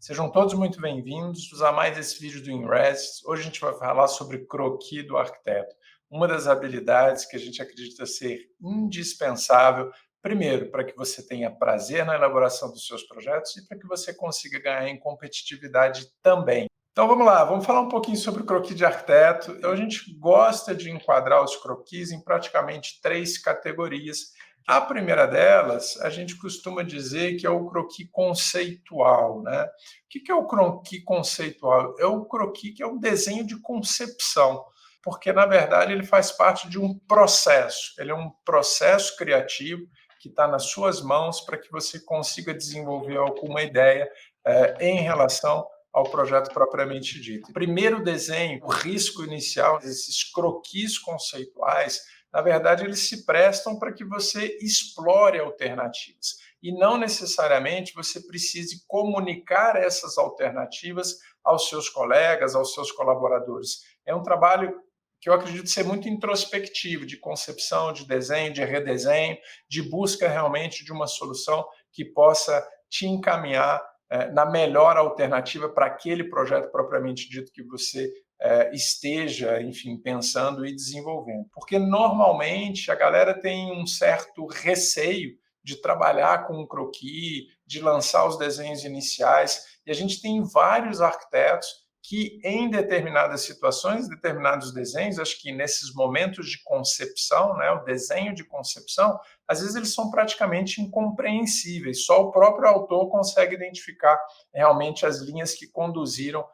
Sejam todos muito bem-vindos a mais esse vídeo do InRes. Hoje a gente vai falar sobre croquis do arquiteto, uma das habilidades que a gente acredita ser indispensável, primeiro, para que você tenha prazer na elaboração dos seus projetos e para que você consiga ganhar em competitividade também. Então vamos lá, vamos falar um pouquinho sobre o croquis de arquiteto. Então a gente gosta de enquadrar os croquis em praticamente 3 categorias. A primeira delas, a gente costuma dizer que é o croquis conceitual, né? O que é o croquis conceitual? É o croquis que é um desenho de concepção, porque, na verdade, ele faz parte de um processo. Ele é um processo criativo que está nas suas mãos para que você consiga desenvolver alguma ideia em relação ao projeto propriamente dito. Primeiro desenho, o risco inicial, esses croquis conceituais, na verdade, eles se prestam para que você explore alternativas e não necessariamente você precise comunicar essas alternativas aos seus colegas, aos seus colaboradores. É um trabalho que eu acredito ser muito introspectivo, de concepção, de desenho, de redesenho, de busca realmente de uma solução que possa te encaminhar na melhor alternativa para aquele projeto propriamente dito que você esteja, enfim, pensando e desenvolvendo. Porque, normalmente, a galera tem um certo receio de trabalhar com um croquis, de lançar os desenhos iniciais, e a gente tem vários arquitetos que, em determinadas situações, determinados desenhos, acho que nesses momentos de concepção, né, o desenho de concepção, às vezes eles são praticamente incompreensíveis, só o próprio autor consegue identificar realmente as linhas que conduziram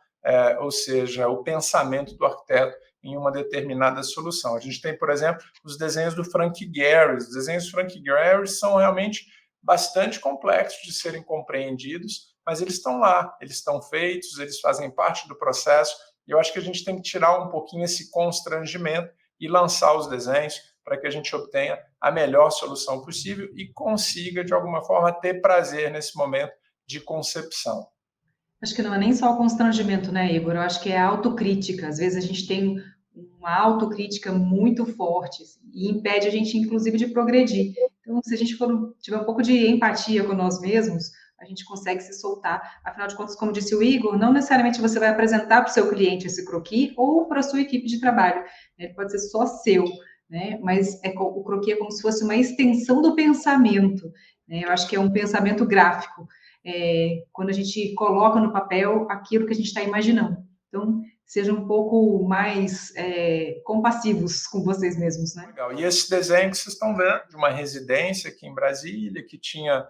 ou seja, o pensamento do arquiteto em uma determinada solução. A gente tem, por exemplo, os desenhos do Frank Gehry. Os desenhos do Frank Gehry são realmente bastante complexos de serem compreendidos, mas eles estão lá, eles estão feitos, eles fazem parte do processo, e eu acho que a gente tem que tirar um pouquinho esse constrangimento e lançar os desenhos para que a gente obtenha a melhor solução possível e consiga, de alguma forma, ter prazer nesse momento de concepção. Acho que não é nem só o constrangimento, né, Igor? Eu acho que é a autocrítica. Às vezes a gente tem uma autocrítica muito forte assim, e impede a gente, inclusive, de progredir. Então, se a gente tiver um pouco de empatia com nós mesmos, a gente consegue se soltar. Afinal de contas, como disse o Igor, não necessariamente você vai apresentar para o seu cliente esse croquis ou para a sua equipe de trabalho. Ele pode ser só seu, né? Mas o croquis é como se fosse uma extensão do pensamento. Né? Eu acho que é um pensamento gráfico. Quando a gente coloca no papel aquilo que a gente está imaginando. Então, sejam um pouco mais compassivos com vocês mesmos, né? Legal. E esse desenho que vocês estão vendo, de uma residência aqui em Brasília, que tinha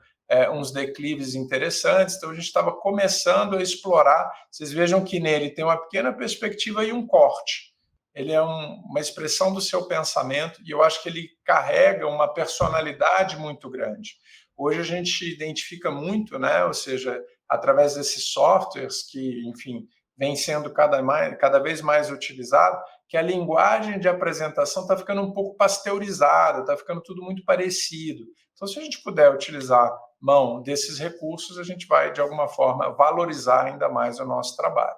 uns declives interessantes, então a gente estava começando a explorar. Vocês vejam que nele tem uma pequena perspectiva e um corte. Ele é uma expressão do seu pensamento e eu acho que ele carrega uma personalidade muito grande. Hoje a gente identifica muito, né? Ou seja, através desses softwares que, enfim, vem sendo cada vez mais utilizado, que a linguagem de apresentação está ficando um pouco pasteurizada, está ficando tudo muito parecido. Então, se a gente puder utilizar mão desses recursos, a gente vai, de alguma forma, valorizar ainda mais o nosso trabalho.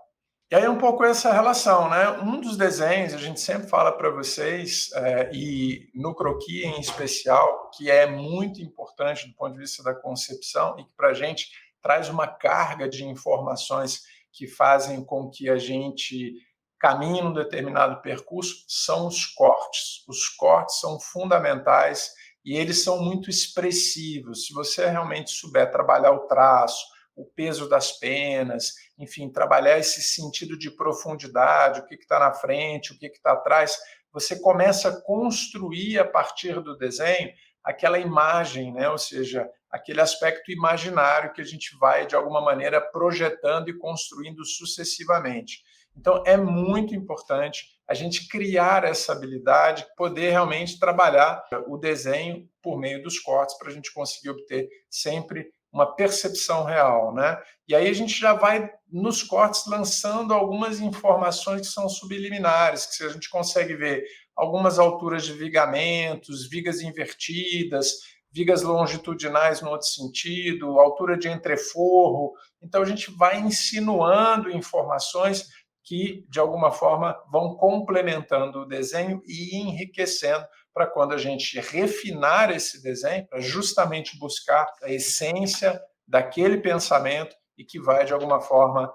E aí é um pouco essa relação, né? Um dos desenhos, a gente sempre fala para vocês, e no croquis em especial, que é muito importante do ponto de vista da concepção e que para a gente traz uma carga de informações que fazem com que a gente caminhe num determinado percurso, são os cortes. Os cortes são fundamentais e eles são muito expressivos. Se você realmente souber trabalhar o traço, o peso das penas, enfim, trabalhar esse sentido de profundidade, o que está na frente, o que está atrás, você começa a construir a partir do desenho aquela imagem, né? Ou seja, aquele aspecto imaginário que a gente vai, de alguma maneira, projetando e construindo sucessivamente. Então, é muito importante a gente criar essa habilidade, poder realmente trabalhar o desenho por meio dos cortes, para a gente conseguir obter sempre uma percepção real, né? E aí a gente já vai, nos cortes, lançando algumas informações que são subliminares, que a gente consegue ver algumas alturas de vigamentos, vigas invertidas, vigas longitudinais no outro sentido, altura de entreforro. Então, a gente vai insinuando informações que, de alguma forma, vão complementando o desenho e enriquecendo para quando a gente refinar esse desenho, para justamente buscar a essência daquele pensamento e que vai, de alguma forma,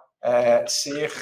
ser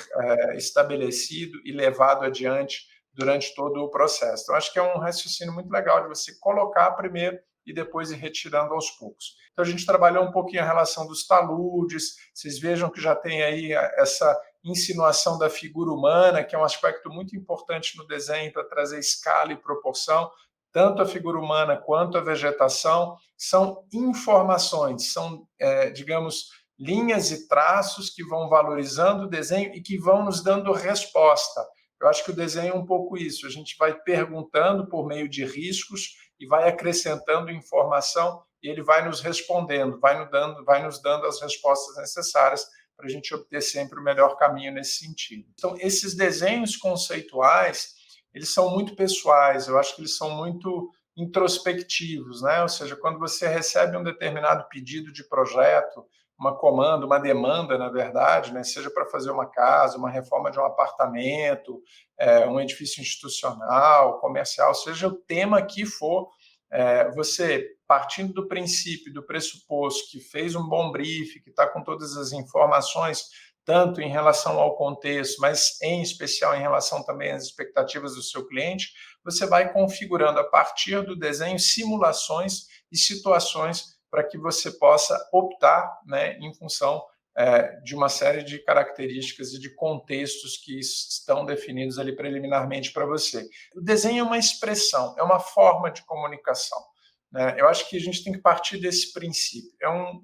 estabelecido e levado adiante durante todo o processo. Então, acho que é um raciocínio muito legal de você colocar primeiro e depois ir retirando aos poucos. Então, a gente trabalhou um pouquinho a relação dos taludes, vocês vejam que já tem aí essa insinuação da figura humana, que é um aspecto muito importante no desenho para trazer escala e proporção. Tanto a figura humana quanto a vegetação são informações, são, digamos, linhas e traços que vão valorizando o desenho e que vão nos dando resposta. Eu acho que o desenho é um pouco isso, a gente vai perguntando por meio de riscos e vai acrescentando informação e ele vai nos respondendo, vai nos dando as respostas necessárias para a gente obter sempre o melhor caminho nesse sentido. Então, esses desenhos conceituais, eles são muito pessoais, eu acho que eles são muito introspectivos, né? Ou seja, quando você recebe um determinado pedido de projeto, uma comanda, uma demanda, na verdade, né? Seja para fazer uma casa, uma reforma de um apartamento, um edifício institucional, comercial, seja o tema que for, você, partindo do princípio, do pressuposto que fez um bom briefing, que está com todas as informações, tanto em relação ao contexto, mas em especial em relação também às expectativas do seu cliente, você vai configurando a partir do desenho simulações e situações para que você possa optar, né, em função de uma série de características e de contextos que estão definidos ali preliminarmente para você. O desenho é uma expressão, é uma forma de comunicação, né? Eu acho que a gente tem que partir desse princípio.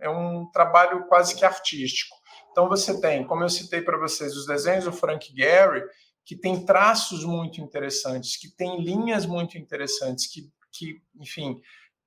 É um trabalho quase que artístico. Então, você tem, como eu citei para vocês, os desenhos do Frank Gehry, que tem traços muito interessantes, que tem linhas muito interessantes, que enfim,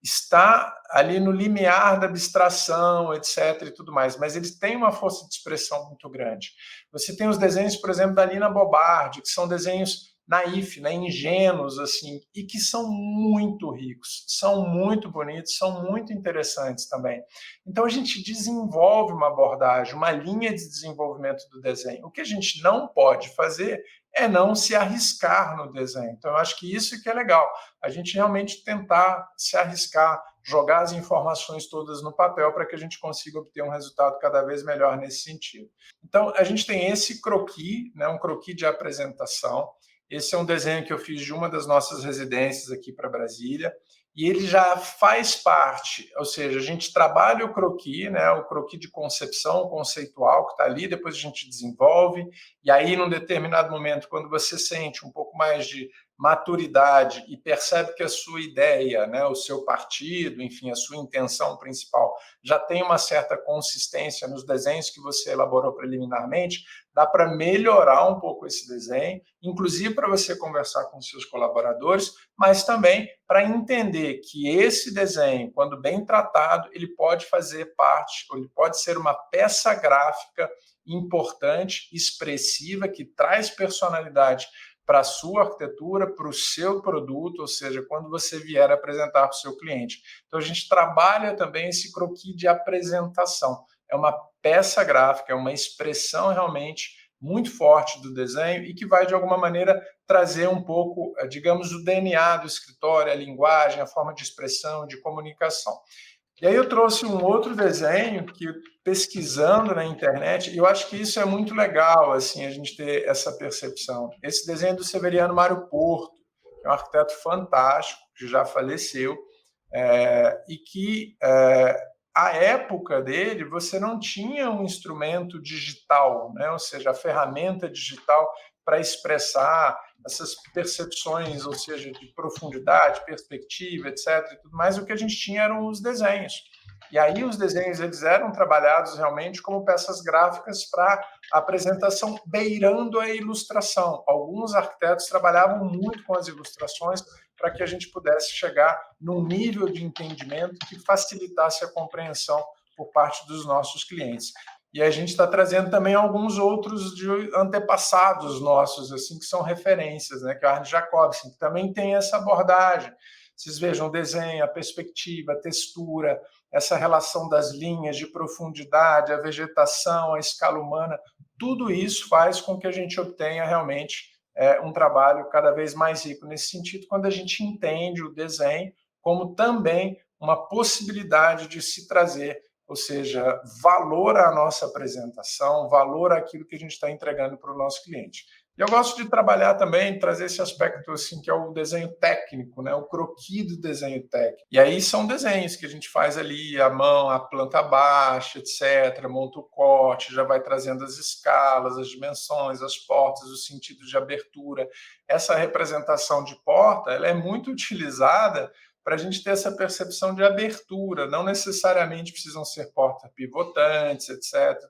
está ali no limiar da abstração, etc. e tudo mais, mas eles têm uma força de expressão muito grande. Você tem os desenhos, por exemplo, da Lina Bobardi, que são desenhos naif, né, ingênuos, assim, e que são muito ricos, são muito bonitos, são muito interessantes também. Então, a gente desenvolve uma abordagem, uma linha de desenvolvimento do desenho. O que a gente não pode fazer é não se arriscar no desenho. Então, eu acho que isso que é legal, a gente realmente tentar se arriscar, jogar as informações todas no papel para que a gente consiga obter um resultado cada vez melhor nesse sentido. Então, a gente tem esse croquis, né, um croquis de apresentação. Esse é um desenho que eu fiz de uma das nossas residências aqui para Brasília, e ele já faz parte, ou seja, a gente trabalha o croquis, né, o croquis de concepção conceitual que está ali, depois a gente desenvolve, e aí, num determinado momento, quando você sente um pouco mais de maturidade e percebe que a sua ideia, né, o seu partido, enfim, a sua intenção principal já tem uma certa consistência nos desenhos que você elaborou preliminarmente, dá para melhorar um pouco esse desenho, inclusive para você conversar com seus colaboradores, mas também para entender que esse desenho, quando bem tratado, ele pode fazer parte, ou ele pode ser uma peça gráfica importante, expressiva, que traz personalidade para a sua arquitetura, para o seu produto, ou seja, quando você vier apresentar para o seu cliente. Então, a gente trabalha também esse croquis de apresentação. É uma peça gráfica, é uma expressão realmente muito forte do desenho e que vai, de alguma maneira, trazer um pouco, digamos, o DNA do escritório, a linguagem, a forma de expressão, de comunicação. E aí eu trouxe um outro desenho que, pesquisando na internet, e eu acho que isso é muito legal, assim, a gente ter essa percepção. Esse desenho é do Severiano Mário Porto, que é um arquiteto fantástico, que já faleceu, e que, à época dele, você não tinha um instrumento digital, né? Ou seja, a ferramenta digital para expressar essas percepções, ou seja, de profundidade, perspectiva, etc. e tudo mais, o que a gente tinha eram os desenhos. E aí os desenhos eles eram trabalhados realmente como peças gráficas para apresentação beirando a ilustração. Alguns arquitetos trabalhavam muito com as ilustrações para que a gente pudesse chegar num nível de entendimento que facilitasse a compreensão por parte dos nossos clientes. E a gente está trazendo também alguns outros de antepassados nossos, assim, que são referências, né? Que é o Arne Jacobsen, que também tem essa abordagem. Vocês vejam o desenho, a perspectiva, a textura, essa relação das linhas de profundidade, a vegetação, a escala humana, tudo isso faz com que a gente obtenha realmente um trabalho cada vez mais rico nesse sentido, quando a gente entende o desenho como também uma possibilidade de se trazer ou seja, valor à nossa apresentação, valor àquilo que a gente está entregando para o nosso cliente. E eu gosto de trabalhar também, trazer esse aspecto assim, que é o desenho técnico, né? O croquis do desenho técnico. E aí são desenhos que a gente faz ali, a mão, a planta baixa, etc., monta o corte, já vai trazendo as escalas, as dimensões, as portas, os sentidos de abertura. Essa representação de porta, ela é muito utilizada para a gente ter essa percepção de abertura. Não necessariamente precisam ser portas pivotantes, etc.,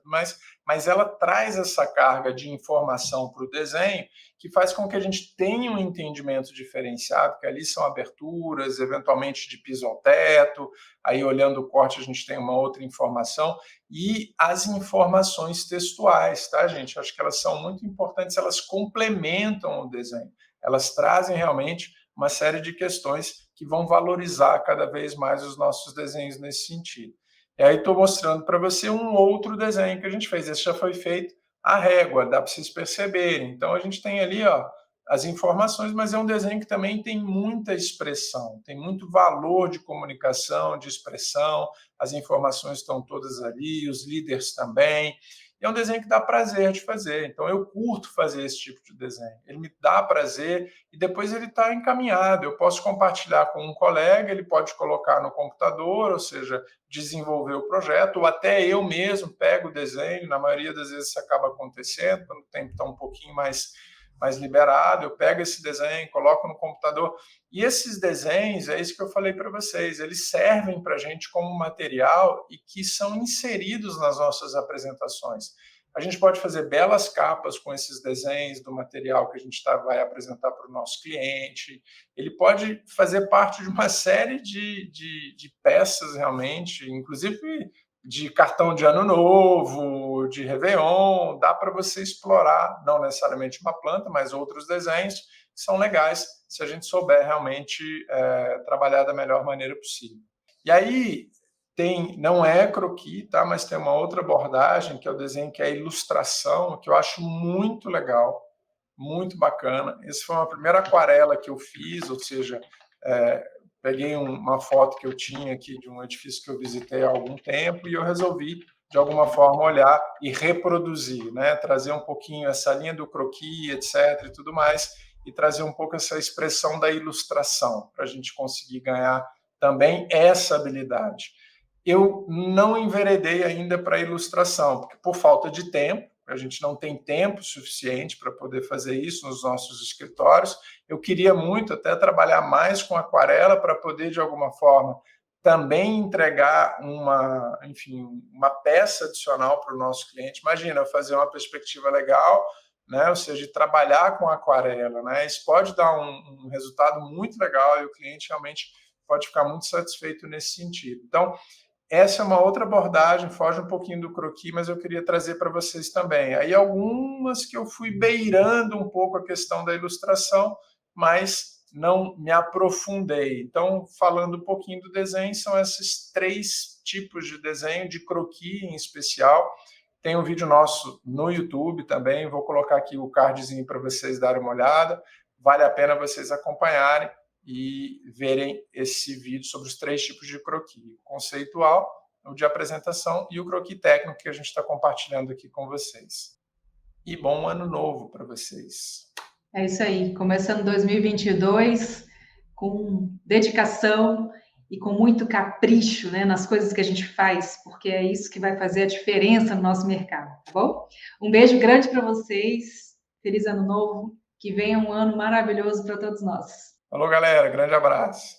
mas ela traz essa carga de informação para o desenho que faz com que a gente tenha um entendimento diferenciado, que ali são aberturas, eventualmente de piso ao teto, aí olhando o corte a gente tem uma outra informação, e as informações textuais, tá, gente? Acho que elas são muito importantes, elas complementam o desenho, elas trazem realmente uma série de questões que vão valorizar cada vez mais os nossos desenhos nesse sentido. E aí estou mostrando para você um outro desenho que a gente fez. Esse já foi feito à régua, dá para vocês perceberem. Então a gente tem ali as informações, mas é um desenho que também tem muita expressão, tem muito valor de comunicação, de expressão, as informações estão todas ali, os líderes também. E é um desenho que dá prazer de fazer. Então, eu curto fazer esse tipo de desenho. Ele me dá prazer e depois ele está encaminhado. Eu posso compartilhar com um colega, ele pode colocar no computador, ou seja, desenvolver o projeto, ou até eu mesmo pego o desenho. Na maioria das vezes isso acaba acontecendo, quando o tempo está um pouquinho mais liberado, eu pego esse desenho, coloco no computador. E esses desenhos, é isso que eu falei para vocês, eles servem para a gente como material e que são inseridos nas nossas apresentações. A gente pode fazer belas capas com esses desenhos do material que a gente vai apresentar para o nosso cliente. Ele pode fazer parte de uma série de peças, realmente, inclusive de cartão de ano novo, de Réveillon, dá para você explorar, não necessariamente uma planta, mas outros desenhos que são legais se a gente souber realmente trabalhar da melhor maneira possível. E aí não é croquis, tá? Mas tem uma outra abordagem, que é o desenho, que é a ilustração, que eu acho muito legal, muito bacana. Essa foi uma primeira aquarela que eu fiz, ou seja, peguei uma foto que eu tinha aqui de um edifício que eu visitei há algum tempo e eu resolvi, de alguma forma, olhar e reproduzir, né? Trazer um pouquinho essa linha do croquis, etc., e tudo mais, e trazer um pouco essa expressão da ilustração, para a gente conseguir ganhar também essa habilidade. Eu não enveredei ainda para a ilustração, porque por falta de tempo, a gente não tem tempo suficiente para poder fazer isso nos nossos escritórios. Eu queria muito até trabalhar mais com aquarela para poder, de alguma forma, também entregar uma peça adicional para o nosso cliente. Imagina, eu fazer uma perspectiva legal, né? Ou seja, de trabalhar com aquarela, né? Isso pode dar um resultado muito legal e o cliente realmente pode ficar muito satisfeito nesse sentido. Então, essa é uma outra abordagem, foge um pouquinho do croquis, mas eu queria trazer para vocês também. Aí algumas que eu fui beirando um pouco a questão da ilustração, mas não me aprofundei. Então, falando um pouquinho do desenho, são esses 3 tipos de desenho, de croquis em especial. Tem um vídeo nosso no YouTube também, vou colocar aqui o cardzinho para vocês darem uma olhada. Vale a pena vocês acompanharem e verem esse vídeo sobre os 3 tipos de croquis: o conceitual, o de apresentação e o croquis técnico que a gente está compartilhando aqui com vocês. E bom ano novo para vocês. É isso aí, começando 2022 com dedicação e com muito capricho, né, nas coisas que a gente faz, porque é isso que vai fazer a diferença no nosso mercado, tá bom? Um beijo grande para vocês, feliz ano novo, que venha um ano maravilhoso para todos nós. Falou, galera, grande abraço.